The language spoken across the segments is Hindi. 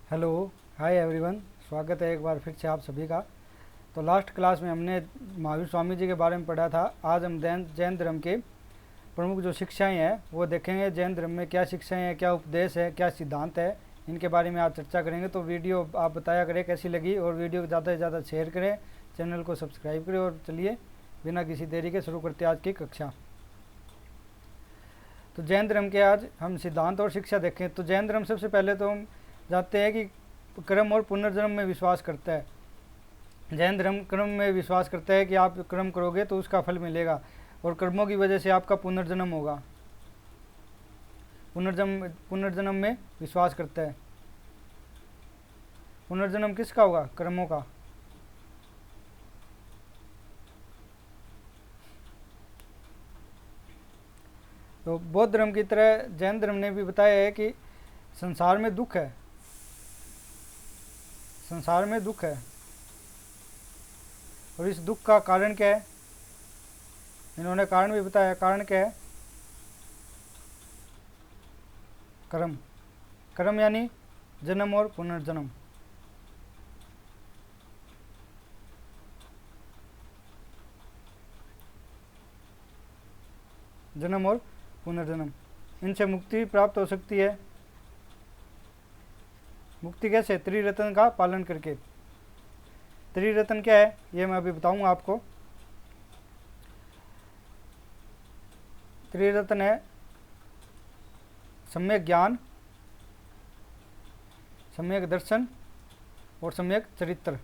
Hello, hi everyone. स्वागत है एक बार फिर से आप सभी का। तो लास्ट क्लास में हमने महावीर स्वामी जी के बारे में पढ़ा था। आज हम जैन धर्म के प्रमुख जो शिक्षाएं हैं वो देखेंगे। जैन धर्म में क्या शिक्षाएं हैं, क्या उपदेश है, क्या सिद्धांत है, इनके बारे में आज चर्चा करेंगे। तो वीडियो आप बताया करें कैसी लगी, और वीडियो को ज़्यादा से ज़्यादा शेयर करें, चैनल को सब्सक्राइब करें। और चलिए बिना किसी देरी के शुरू करते हैं आज की कक्षा। तो जैन धर्म के आज हम सिद्धांत और शिक्षा देखें। तो जैन धर्म सबसे पहले तो हम जानते हैं कि कर्म और पुनर्जन्म में विश्वास करता है। जैन धर्म कर्म में विश्वास करता है कि आप कर्म करोगे तो उसका फल मिलेगा, और कर्मों की वजह से आपका पुनर्जन्म होगा। पुनर्जन्म में विश्वास करता है। पुनर्जन्म किसका होगा? कर्मों का। तो बौद्ध धर्म की तरह जैन धर्म ने भी बताया है कि संसार में दुख है। संसार में दुख है, और इस दुख का कारण क्या है? इन्होंने कारण भी बताया। कारण क्या है? कर्म। कर्म यानी जन्म और पुनर्जन्म। जन्म और पुनर्जन्म, इनसे मुक्ति प्राप्त हो सकती है। मुक्ति कैसे? त्रिरत्न का पालन करके। त्रिरत्न क्या है ये मैं अभी बताऊंगा आपको। त्रिरत्न है सम्यक ज्ञान, सम्यक दर्शन और सम्यक चरित्र।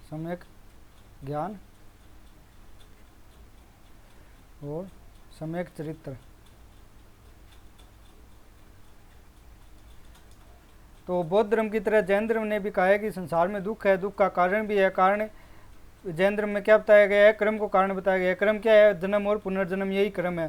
सम्यक ज्ञान और सम्यक चरित्र। तो बौद्ध धर्म की तरह जैन धर्म ने भी कहा है कि संसार में दुख है, दुख का कारण भी है। कारण जैन धर्म में क्या बताया गया है? कर्म को कारण बताया गया है। कर्म क्या है? जन्म और पुनर्जन्म, यही कर्म है।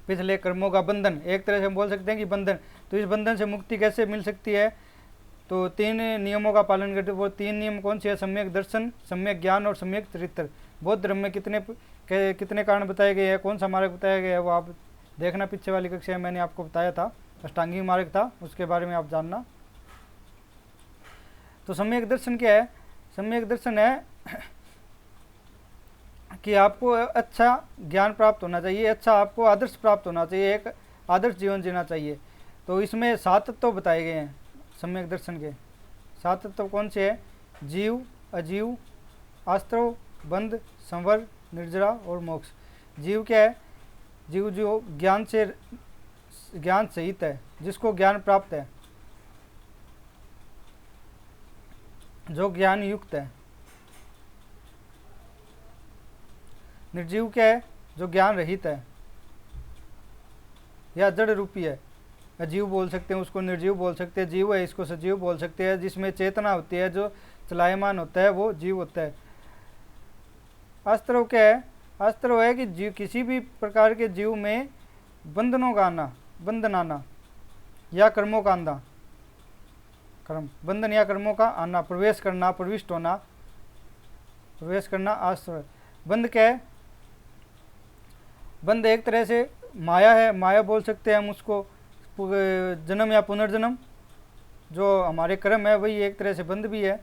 पिछले कर्मों का बंधन, एक तरह से हम बोल सकते हैं कि बंधन। तो इस बंधन से मुक्ति कैसे मिल सकती है? तो 3 नियमों का पालन करते। वो 3 नियम कौन से है? सम्यक दर्शन, सम्यक ज्ञान और सम्यक चरित्र। बौद्ध धर्म में कितने कारण बताए गए हैं, कौन सा मार्ग बताया गया है, वो आप देखना। पीछे वाली कक्षा में मैंने आपको बताया था, अष्टांगिक मार्ग था, उसके बारे में आप जानना। तो सम्यक दर्शन क्या है? सम्यक दर्शन है कि आपको अच्छा ज्ञान प्राप्त होना चाहिए, अच्छा आपको आदर्श प्राप्त होना चाहिए, एक आदर्श जीवन जीना चाहिए। तो इसमें 7 तत्व बताए गए हैं सम्यक दर्शन के। 7 तत्व कौन से हैं? जीव, अजीव, आस्त्रव, बंध, संवर, निर्जरा और मोक्ष। जीव क्या है? जीव जो ज्ञान सहित है, जिसको ज्ञान प्राप्त है, जो ज्ञान युक्त है। निर्जीव क्या है? जो ज्ञान रहित है या जड़ रूपी है। अजीव बोल सकते हैं उसको, निर्जीव बोल सकते हैं। जीव है इसको सजीव बोल सकते हैं। जिसमें चेतना होती है, जो चलायमान होता है, वो जीव होता है। अस्त्रव क्या है? अस्त्रव है कि जीव, किसी भी प्रकार के जीव में बंधन आना या कर्मों का आना। बंधन या कर्मों का आना, प्रवेश करना, प्रविष्ट होना, प्रवेश करना आश्रय। बंध क्या है? बंध एक तरह से माया है। माया बोल सकते हैं हम उसको। जन्म या पुनर्जन्म, जो हमारे कर्म है, वही एक तरह से बंध भी है।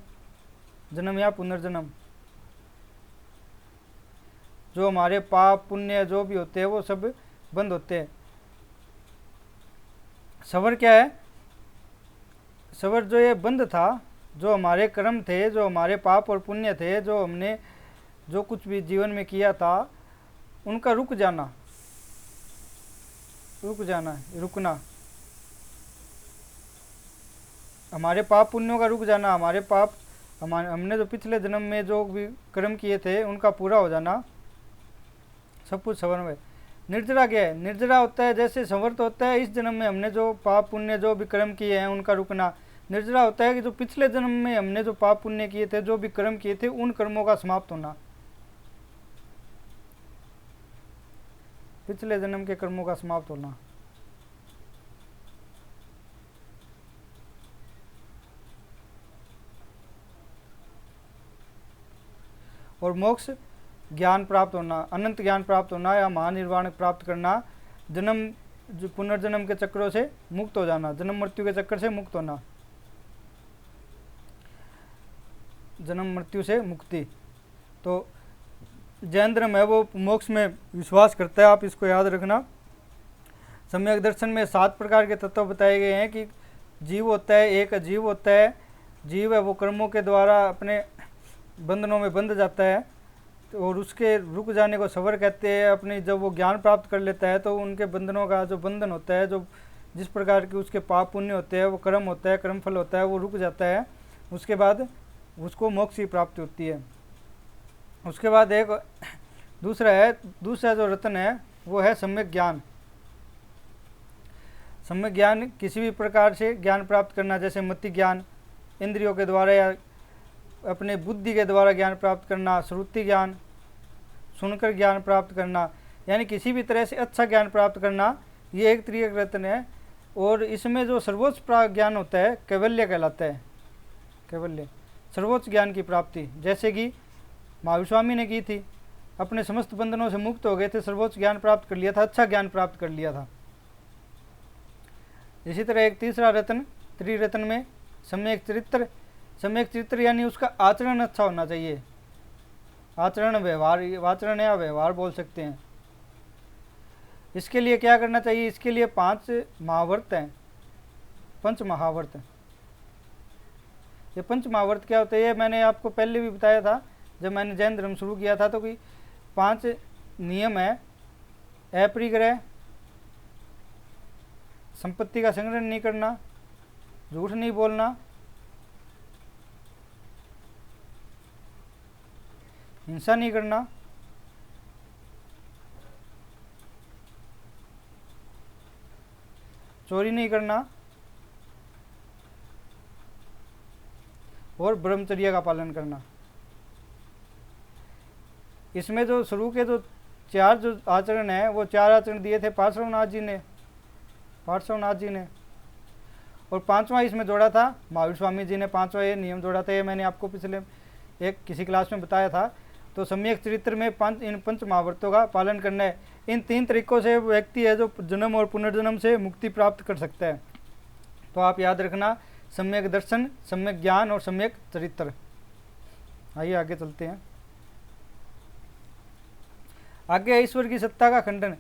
जन्म या पुनर्जन्म, जो हमारे पाप पुण्य जो भी होते हैं वो सब बंद होते हैं। सवर क्या है? सवर जो ये बंध था, जो हमारे कर्म थे, जो हमारे पाप और पुण्य थे, जो हमने जो कुछ भी जीवन में किया था, उनका रुक जाना, रुकना। हमारे पाप पुण्यों का रुक जाना, हमने जो पिछले जन्म में जो भी कर्म किए थे उनका पूरा हो जाना, सब कुछ सवर में। निर्जरा क्या है? निर्जरा होता है जैसे संवर्त होता है, इस जन्म में हमने जो पाप पुण्य जो भी कर्म किए हैं उनका रुकना। निर्जरा होता है कि जो पिछले जन्म में हमने जो पाप पुण्य किए थे, जो भी कर्म किए थे, उन कर्मों का समाप्त होना। पिछले जन्म के कर्मों का समाप्त होना। और मोक्ष ज्ञान प्राप्त होना, अनंत ज्ञान प्राप्त होना या महानिर्वाण प्राप्त करना। जन्म जो पुनर्जन्म के चक्रों से मुक्त हो जाना, जन्म मृत्यु के चक्कर से मुक्त होना, जन्म मृत्यु से मुक्ति। तो जैन धर्म है वो मोक्ष में विश्वास करता है, आप इसको याद रखना। सम्यक दर्शन में 7 प्रकार के तत्व बताए गए हैं कि जीव होता है, एक अजीव होता है। जीव है वो कर्मों के द्वारा अपने बंधनों में बंध जाता है, तो और उसके रुक जाने को सबर कहते हैं। अपनी जब वो ज्ञान प्राप्त कर लेता है तो उनके बंधनों का जो बंधन होता है, जो जिस प्रकार के उसके पाप पुण्य होते हैं, वो कर्म होता है, कर्मफल होता है, वो रुक जाता है। उसके बाद उसको मोक्ष की प्राप्ति होती है। उसके बाद एक दूसरा जो रत्न है वो है सम्यक ज्ञान। सम्यक ज्ञान किसी भी प्रकार से ज्ञान प्राप्त करना, जैसे मति ज्ञान इंद्रियों के द्वारा या अपने बुद्धि के द्वारा ज्ञान प्राप्त करना, श्रुति ज्ञान सुनकर ज्ञान प्राप्त करना, यानी किसी भी तरह से अच्छा ज्ञान प्राप्त करना, ये एक त्रियक रत्न है। और इसमें जो सर्वोच्च ज्ञान होता है कैवल्य कहलाता है। कैवल्य सर्वोच्च ज्ञान की प्राप्ति, जैसे कि महावीर स्वामी ने की थी, अपने समस्त बंधनों से मुक्त हो गए थे, सर्वोच्च ज्ञान प्राप्त कर लिया था, अच्छा ज्ञान प्राप्त कर लिया था। इसी तरह एक तीसरा रत्न त्रिरत्न में सम्यक चरित्र। सम्यक चरित्र यानी उसका आचरण अच्छा होना चाहिए। आचरण या व्यवहार बोल सकते हैं। इसके लिए क्या करना चाहिए? इसके लिए 5 महावर्त हैं, पंच महावर्त। ये पंच महावर्त क्या होते हैं? मैंने आपको पहले भी बताया था जब मैंने जैन धर्म शुरू किया था, तो कि 5 नियम है। अपरिग्रह, संपत्ति का संग्रह नहीं करना, झूठ नहीं बोलना, हिंसा नहीं करना, चोरी नहीं करना और ब्रह्मचर्य का पालन करना। इसमें जो शुरू के जो 4 जो आचरण है, वो 4 आचरण दिए थे पार्श्वनाथ जी ने, और 5वां इसमें जोड़ा था महावीर स्वामी जी ने। 5वां ये नियम जोड़ा था, ये मैंने आपको पिछले किसी क्लास में बताया था। तो सम्यक चरित्र में इन पंच महावर्तों का पालन करना है। इन 3 तरीकों से व्यक्ति है जो जन्म और पुनर्जन्म से मुक्ति प्राप्त कर सकता है। तो आप याद रखना, सम्यक दर्शन, सम्यक ज्ञान और सम्यक चरित्र। आइए आगे चलते हैं। आगे ईश्वर की सत्ता का खंडन।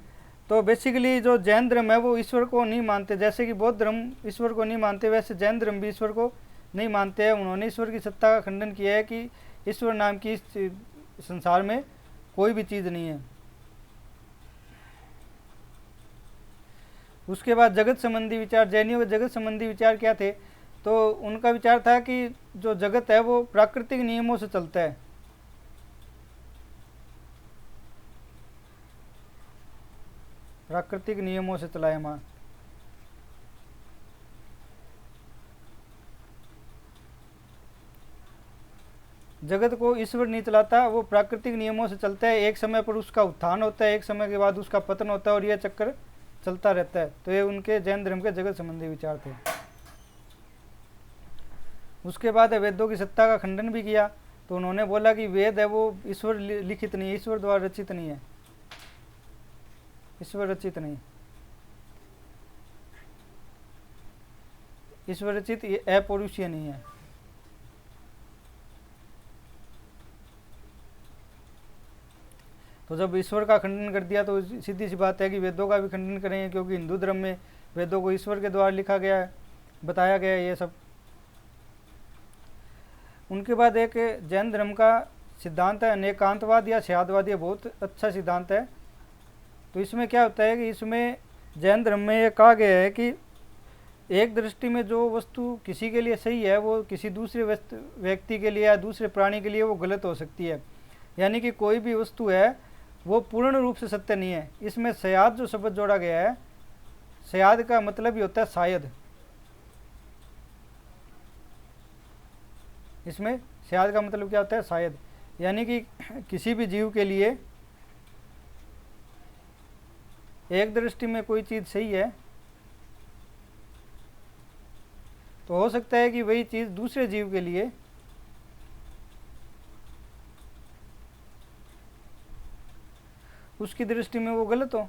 तो बेसिकली जो जैन धर्म है वो ईश्वर को नहीं मानते, जैसे कि बौद्ध धर्म ईश्वर को नहीं मानते, वैसे जैन धर्म भी ईश्वर को नहीं मानते हैं। उन्होंने ईश्वर की सत्ता का खंडन किया है कि ईश्वर नाम की इस संसार में कोई भी चीज़ नहीं है। उसके बाद जगत संबंधी विचार। जैनियों के जगत संबंधी विचार क्या थे? तो उनका विचार था कि जो जगत है वो प्राकृतिक नियमों से चलता है। प्राकृतिक नियमों से चलायमान। जगत को ईश्वर नहीं चलाता, वो प्राकृतिक नियमों से चलता है। एक समय पर उसका उत्थान होता है, एक समय के बाद उसका पतन होता है, और यह चक्कर चलता रहता है। तो ये उनके जैन धर्म के जगत संबंधी विचार थे। उसके बाद वेदों की सत्ता का खंडन भी किया। तो उन्होंने बोला कि वेद है वो ईश्वर लिखित नहीं है, ईश्वर द्वारा रचित नहीं है, ईश्वर रचित नहीं, ईश्वर रचित, ये अपौरुषीय नहीं है। तो जब ईश्वर का खंडन कर दिया तो सीधी सी बात है कि वेदों का भी खंडन करेंगे, क्योंकि हिंदू धर्म में वेदों को ईश्वर के द्वारा लिखा गया है, बताया गया है ये सब। उनके बाद एक जैन धर्म का सिद्धांत है अनेकांतवाद या स्यादवाद। ये बहुत अच्छा सिद्धांत है। तो इसमें क्या होता है कि इसमें जैन धर्म में ये कहा गया है कि एक दृष्टि में जो वस्तु किसी के लिए सही है वो किसी दूसरे व्यक्ति के लिए या दूसरे प्राणी के लिए वो गलत हो सकती है। यानी कि कोई भी वस्तु है वो पूर्ण रूप से सत्य नहीं है। इसमें सयाद जो शब्द जोड़ा गया है, सयाद का मतलब ही होता है शायद। इसमें सयाद का मतलब क्या होता है? शायद। यानी कि किसी भी जीव के लिए एक दृष्टि में कोई चीज़ सही है तो हो सकता है कि वही चीज़ दूसरे जीव के लिए उसकी दृष्टि में वो गलत हो।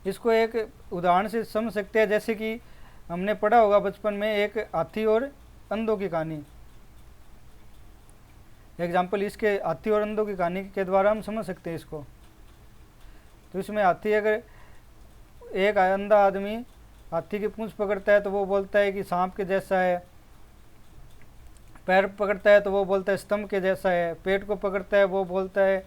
इसको एक उदाहरण से समझ सकते हैं, जैसे कि हमने पढ़ा होगा बचपन में एक हाथी और अंधों की कहानी। एग्जाम्पल इसके हाथी और अंधों की कहानी के द्वारा हम समझ सकते हैं इसको। तो इसमें हाथी, अगर एक अंधा आदमी हाथी की पूंछ पकड़ता है तो वो बोलता है कि सांप के जैसा है, पैर पकड़ता है तो वो बोलता है स्तंभ के जैसा है, पेट को पकड़ता है वो बोलता है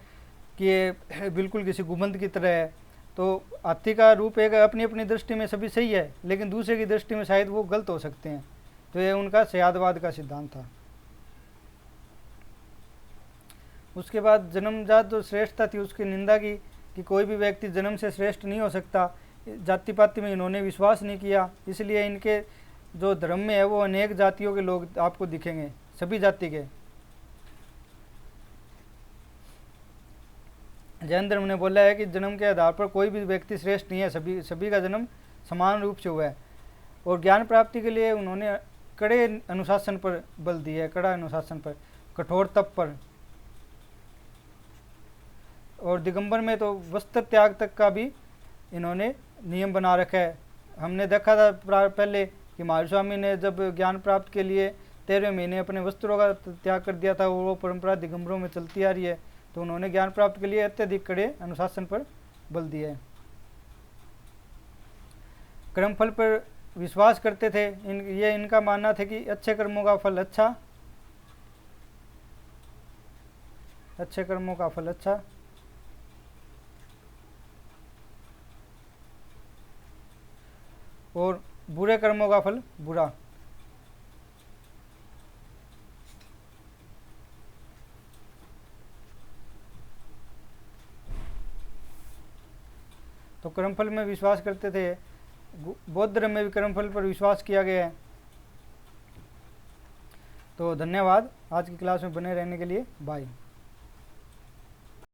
कि ये बिल्कुल किसी गुंबद की तरह है। तो हाथी का रूप एक अपनी अपनी दृष्टि में सभी सही है, लेकिन दूसरे की दृष्टि में शायद वो गलत हो सकते हैं। तो ये उनका सयादवाद का सिद्धांत था। उसके बाद जन्मजात जो श्रेष्ठता थी उसकी निंदा की कि कोई भी व्यक्ति जन्म से श्रेष्ठ नहीं हो सकता। जाति पाति में इन्होंने विश्वास नहीं किया, इसलिए इनके जो धर्म में है वो अनेक जातियों के लोग आपको दिखेंगे, सभी जाति के। जैन धर्म ने बोला है कि जन्म के आधार पर कोई भी व्यक्ति श्रेष्ठ नहीं है, सभी का जन्म समान रूप से हुआ है। और ज्ञान प्राप्ति के लिए उन्होंने कड़े अनुशासन पर बल दिया है, कड़ा अनुशासन पर, कठोर तप पर। और दिगंबर में तो वस्त्र त्याग तक का भी इन्होंने नियम बना रखा है। हमने देखा था पहले कि महावीर स्वामी ने जब ज्ञान प्राप्त के लिए 13वें महीने अपने वस्त्रों का त्याग कर दिया था, वो परंपरा दिगंबरों में चलती आ रही है। तो उन्होंने ज्ञान प्राप्त के लिए अत्यधिक कड़े अनुशासन पर बल दिया है। कर्मफल पर विश्वास करते थे। ये इनका मानना था कि अच्छे कर्मों का फल अच्छा, अच्छे कर्मों का फल अच्छा और बुरे कर्मों का फल बुरा। तो कर्मफल में विश्वास करते थे। बौद्ध धर्म में भी कर्मफल पर विश्वास किया गया है। तो धन्यवाद आज की क्लास में बने रहने के लिए। बाय।